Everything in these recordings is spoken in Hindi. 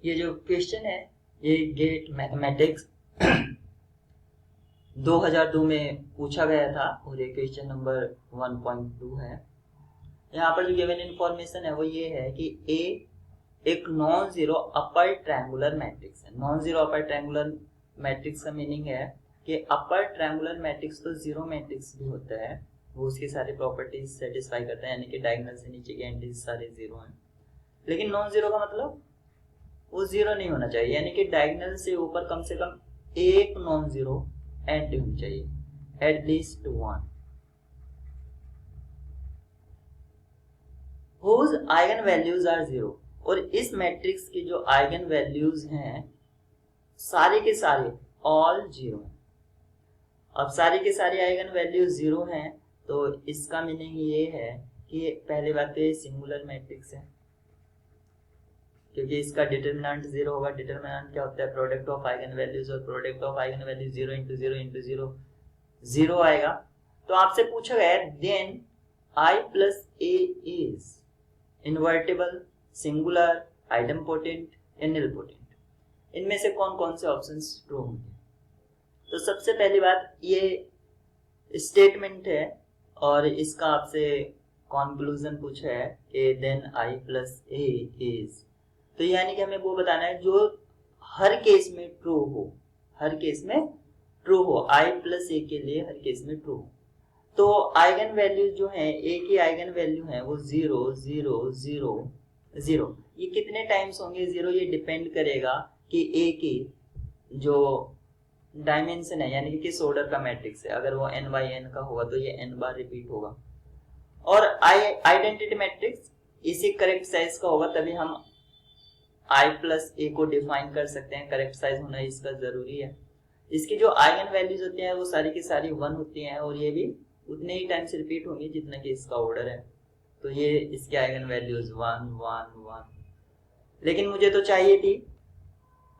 ये जो क्वेश्चन है ये गेट मैथमेटिक्स 2002 में पूछा गया था और ये क्वेश्चन नंबर 1.2 है। यहाँ पर जो गिवन इंफॉर्मेशन है वो ये है कि ए एक non zero upper triangular matrix है। Non zero upper triangular matrix का मीनिंग है कि अपर ट्रायंगुलर मैट्रिक्स तो जीरो मैट्रिक्स भी होता है, वो उसकी सारी प्रॉपर्टीज सेटिस्फाई करता है, यानी कि डायगोनल से नीचे के एंटीज सारे जीरो हैं। लेकिन नॉन जीरो का मतलब वो जीरो नहीं होना चाहिए, यानी कि डायगोनल से ऊपर कम से कम एक नॉन जीरो एंटी होनी चाहिए, at least one. whose eigen values are zero, और इस मैट्रिक्स की जो आइगन वैल्यूज हैं सारे के सारे ऑल जीरो हैं। अब सारी के सारी आइगन वैल्यूज जीरो हैं तो इसका मीनिंग ये है कि पहली बात तो ये सिंगुलर मैट्रिक्स है, क्योंकि इसका डिटरमिनेंट जीरो होगा। डिटरमिनेंट क्या होता है? प्रोडक्ट ऑफ आइगन वैल्यूज, और product of eigen values zero into zero into zero zero आएगा। तो आपसे पूछा गया then I plus A is invertible, singular, idempotent या निलपोटेंट। इनमें से कौन कौन से ऑप्शंस ट्रू होंगे? तो सबसे पहली बात ये स्टेटमेंट है और इसका आपसे कंक्लूजन पूछा है कि then I plus A is, तो यानी कि हमें वो बताना है जो हर केस में ट्रू हो, हर केस में ट्रू हो, आई प्लस ए के लिए हर केस में ट्रू हो। तो आइगन वैल्यू जो है, ए की आइगन वैल्यू है वो 0 0 0 0। ये कितने टाइम्स होंगे जीरो? ये डिपेंड करेगा कि ए की जो डायमेंशन है, यानी कि किस ऑर्डर का मैट्रिक्स है। अगर वो n बाई n का होगा तो ये n बार रिपीट होगा। और आइडेंटिटी मैट्रिक्स इसी करेक्ट साइज का होगा, तभी हम i प्लस ए को डिफाइन कर सकते हैं। करेक्ट साइज होना इसका जरूरी है। इसकी जो आइगन वैल्यूज होती हैं वो सारी की सारी 1 होती हैं, और ये भी उतने ही टाइम से रिपीट होंगी जितना कि इसका ऑर्डर है। तो ये इसके आइगन वैल्यूज 1 1 1। लेकिन मुझे तो चाहिए थी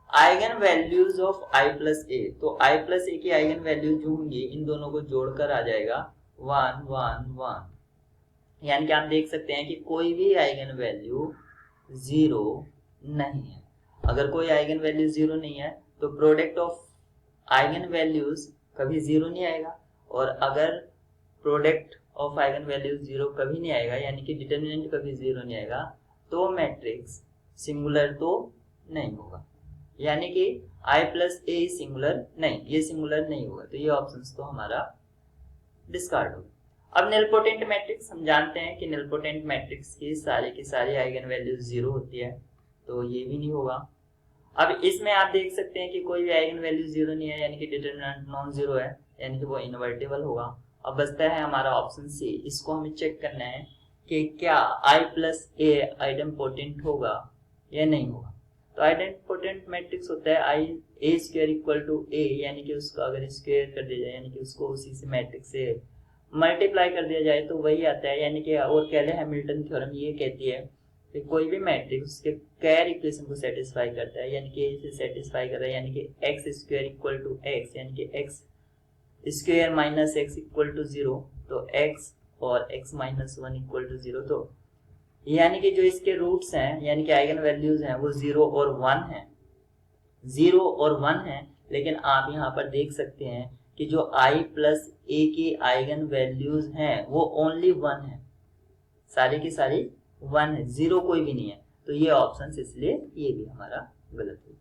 eigen values of i plus A, तो i प्लस ए की आइगन वैल्यूज जो होंगी इन दोनों को जोड़कर आ जाएगा 1 1 1। यानी कि आप देख सकते हैं कि कोई भी आइगन वैल्यू जीरो नहीं है। अगर कोई आइगन वैल्यू जीरो नहीं है तो प्रोडक्ट ऑफ आइगन वैल्यूज कभी जीरो नहीं आएगा, और अगर product of eigen values zero कभी नहीं आएगा, यानी कि डिटरमिनेंट कभी जीरो नहीं आएगा, तो मैट्रिक्स सिंगुलर तो नहीं होगा। यानी कि i प्लस ए सिंगुलर नहीं, ये सिंगुलर नहीं होगा, तो ये ऑप्शंस तो हमारा डिस्कार्ड होगा। अब निलपोटेंट मैट्रिक्स, हम जानते हैं कि निलपोटेंट मैट्रिक्स की सारी आइगन वैल्यूज जीरो होती है, तो ये भी नहीं होगा। अब इसमें आप देख सकते हैं कि कोई भी आइगन वैल्यू जीरो नहीं है, यानी कि डिटरमिनेंट नॉन जीरो है, यानी कि वो इनवर्टिबल होगा। अब बचता है हमारा ऑप्शन सी। इसको हमें चेक करना है कि क्या i प्लस ए आइडेम्पोटेंट होगा या नहीं होगा। तो आइडेम्पोटेंट मैट्रिक्स होता है आई ए स्क्वायर इक्वल टू ए, यानी कि उसको अगर स्क्वायर कर दिया जाए, यानी कि उसको उसी से मैट्रिक्स से मल्टीप्लाई कर दिया जाए तो वही आता है। यानी कि और कैले हैमिल्टन थ्योरम ये कहती है कि कोई भी मैट्रिक्स उसके कैर इक्वेशन को सेटिस्फाई करता है, यानी कि इसे सेटिस्फाई कर रहा है, यानी कि X square equal to X, यानी कि X square minus X equal to 0, तो एक्स और एक्स माइनस 1 इक्वल टू 0। तो यानी कि जो इसके रूट्स हैं, यानी कि आइगन वैल्यूज हैं वो 0 और 1 है, 0 और 1 है। लेकिन आप यहाँ पर देख सकते हैं कि जो i प्लस ए की आइगन वैल्यूज हैं वो ओनली 1 है, सारी की सारी 1 है, 0 कोई भी नहीं है। तो ये ऑप्शन इसलिए ये भी हमारा गलत है।